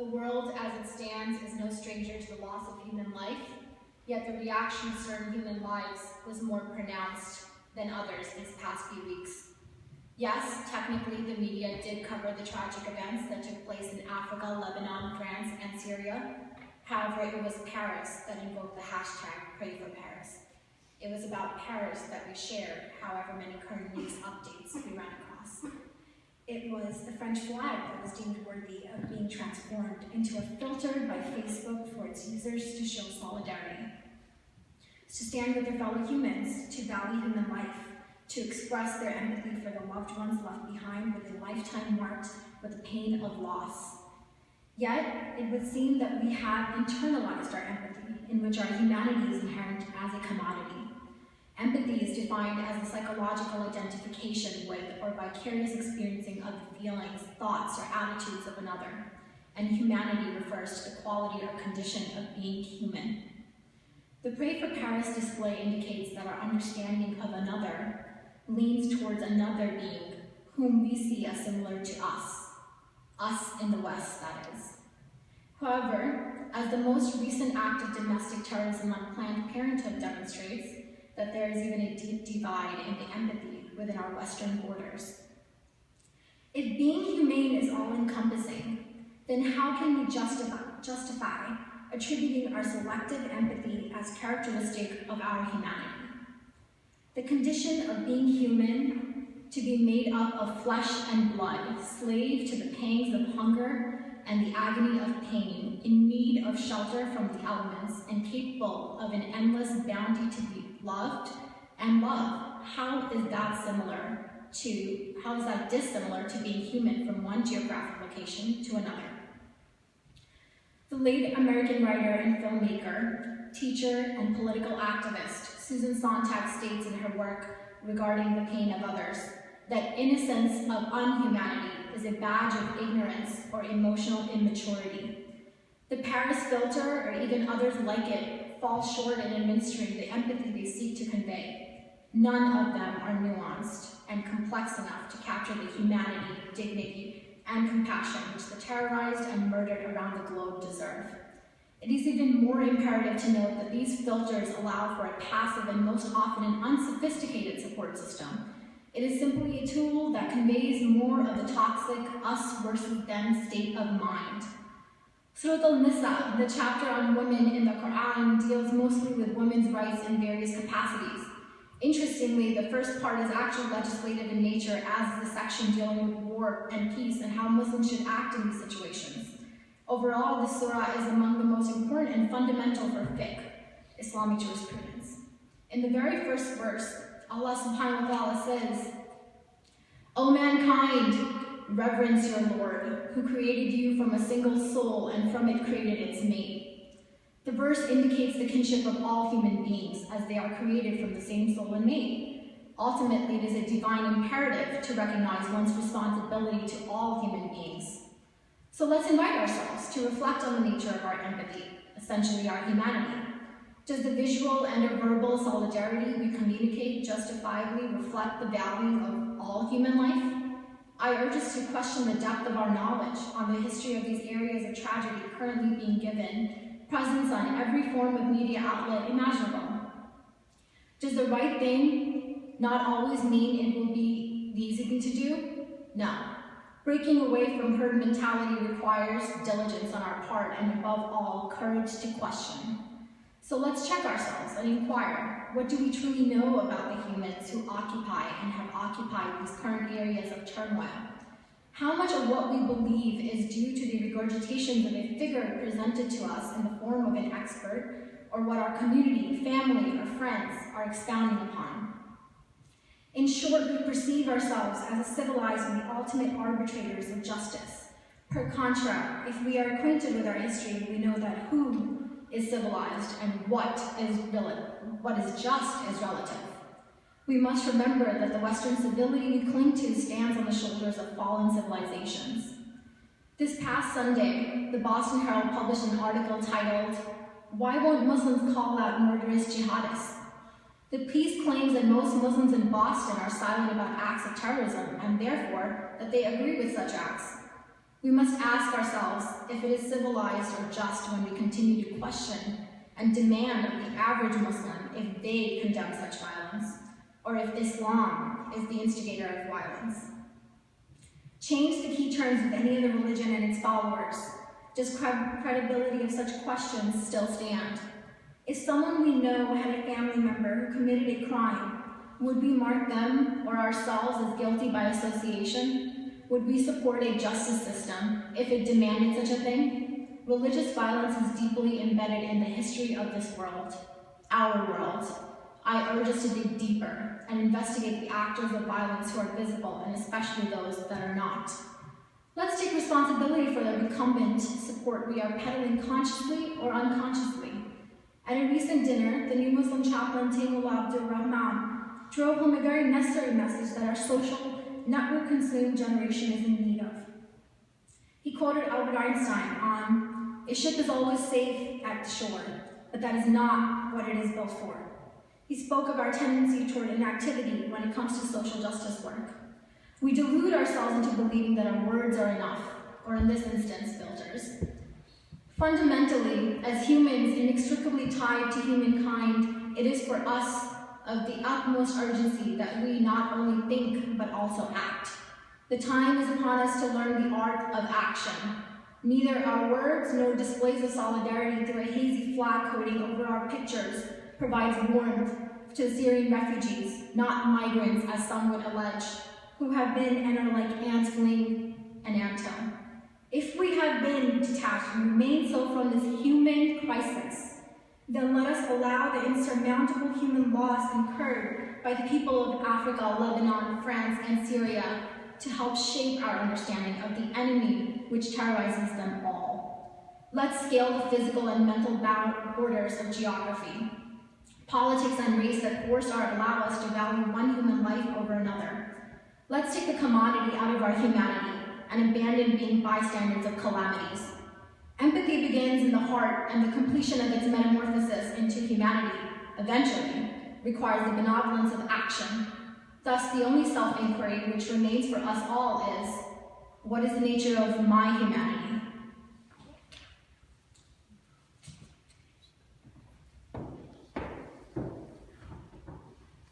The world as it stands is no stranger to the loss of human life, yet the reaction to certain human lives was more pronounced than others these past few weeks. Yes, technically the media did cover the tragic events that took place in Africa, Lebanon, France, and Syria. However, it was Paris that invoked the hashtag #PrayForParis. It was about Paris that we shared however many current news updates we ran across. It was the French flag that was deemed worthy of being transformed into a filter by Facebook for its users to show solidarity, to stand with their fellow humans, to value human life, to express their empathy for the loved ones left behind with a lifetime marked with the pain of loss. Yet, it would seem that we have internalized our empathy, in which our humanity is inherent as a commodity. Empathy is defined as a psychological identification with or vicarious experiencing of the feelings, thoughts, or attitudes of another, and humanity refers to the quality or condition of being human. The Pray for Paris display indicates that our understanding of another leans towards another being whom we see as similar to us in the West, that is. However, as the most recent act of domestic terrorism on Planned Parenthood demonstrates, that there is even a deep divide in the empathy within our Western borders. If being humane is all-encompassing, then how can we justify attributing our selective empathy as characteristic of our humanity? The condition of being human, to be made up of flesh and blood, slave to the pangs of hunger and the agony of pain, in need of shelter from the elements, and capable of an endless bounty to be loved and love. How is that dissimilar to being human from one geographic location to another? The late American writer and filmmaker, teacher, and political activist, Susan Sontag states in her work regarding the pain of others, that innocence of unhumanity is a badge of ignorance or emotional immaturity. The Paris filter, or even others like it, fall short in administering the empathy they seek to convey. None of them are nuanced and complex enough to capture the humanity, dignity, and compassion which the terrorized and murdered around the globe deserve. It is even more imperative to note that these filters allow for a passive and most often an unsophisticated support system. It is simply a tool that conveys more of the toxic us versus them state of mind. Surat al-Nisa, the chapter on women in the Quran, deals mostly with women's rights in various capacities. Interestingly, the first part is actually legislative in nature, as is the section dealing with war and peace and how Muslims should act in these situations. Overall, this surah is among the most important and fundamental for fiqh, Islamic jurisprudence. In the very first verse, Allah subhanahu wa ta'ala says, "O mankind, reverence your Lord, who created you from a single soul and from it created its mate." The verse indicates the kinship of all human beings, as they are created from the same soul and mate. Ultimately, it is a divine imperative to recognize one's responsibility to all human beings. So let's invite ourselves to reflect on the nature of our empathy, essentially our humanity. Does the visual and or verbal solidarity we communicate justifiably reflect the value of all human life? I urge us to question the depth of our knowledge on the history of these areas of tragedy currently being given presence on every form of media outlet imaginable. Does the right thing not always mean it will be the easy thing to do? No. Breaking away from herd mentality requires diligence on our part and, above all, courage to question. So let's check ourselves and inquire, what do we truly know about the humans who occupy and have occupied these current areas of turmoil? How much of what we believe is due to the regurgitations of a figure presented to us in the form of an expert, or what our community, family, or friends are expounding upon? In short, we perceive ourselves as a civilized and the ultimate arbitrators of justice. Per contra, if we are acquainted with our history, we know that who is civilized and what is just is relative. We must remember that the Western civility we cling to stands on the shoulders of fallen civilizations. This past Sunday, the Boston Herald published an article titled, "Why Won't Muslims Call Out Murderous Jihadists?" The piece claims that most Muslims in Boston are silent about acts of terrorism and therefore that they agree with such acts. We must ask ourselves if it is civilized or just when we continue to question and demand of the average Muslim if they condemn such violence, or if Islam is the instigator of violence. Change the key terms of any other religion and its followers. Does credibility of such questions still stand? If someone we know had a family member who committed a crime, would we mark them or ourselves as guilty by association? Would we support a justice system if it demanded such a thing? Religious violence is deeply embedded in the history of this world, our world. I urge us to dig deeper and investigate the actors of violence who are visible, and especially those that are not. Let's take responsibility for the recumbent support we are peddling consciously or unconsciously. At a recent dinner, the new Muslim chaplain Taimullah Abdul Rahman drove home a very necessary message that our social, network-consumed generation is in need of. He quoted Albert Einstein on, "A ship is always safe at the shore, but that is not what it is built for." He spoke of our tendency toward inactivity when it comes to social justice work. We delude ourselves into believing that our words are enough, or in this instance, filters. Fundamentally, as humans inextricably tied to humankind, it is for us of the utmost urgency that we not only think, but also act. The time is upon us to learn the art of action. Neither our words nor displays of solidarity through a hazy flag coating over our pictures provides warmth to Syrian refugees, not migrants as some would allege, who have been and are like ants fleeing an anthill. If we have been detached and remain so from this human crisis, then let us allow the insurmountable human loss incurred by the people of Africa, Lebanon, France, and Syria to help shape our understanding of the enemy which terrorizes them all. Let's scale the physical and mental borders of geography, politics, and race that force or allow us to value one human life over another. Let's take the commodity out of our humanity and abandon being bystanders of calamities. Empathy begins in the heart, and the completion of its metamorphosis into humanity, eventually, requires the benevolence of action. Thus, the only self-inquiry which remains for us all is, what is the nature of my humanity?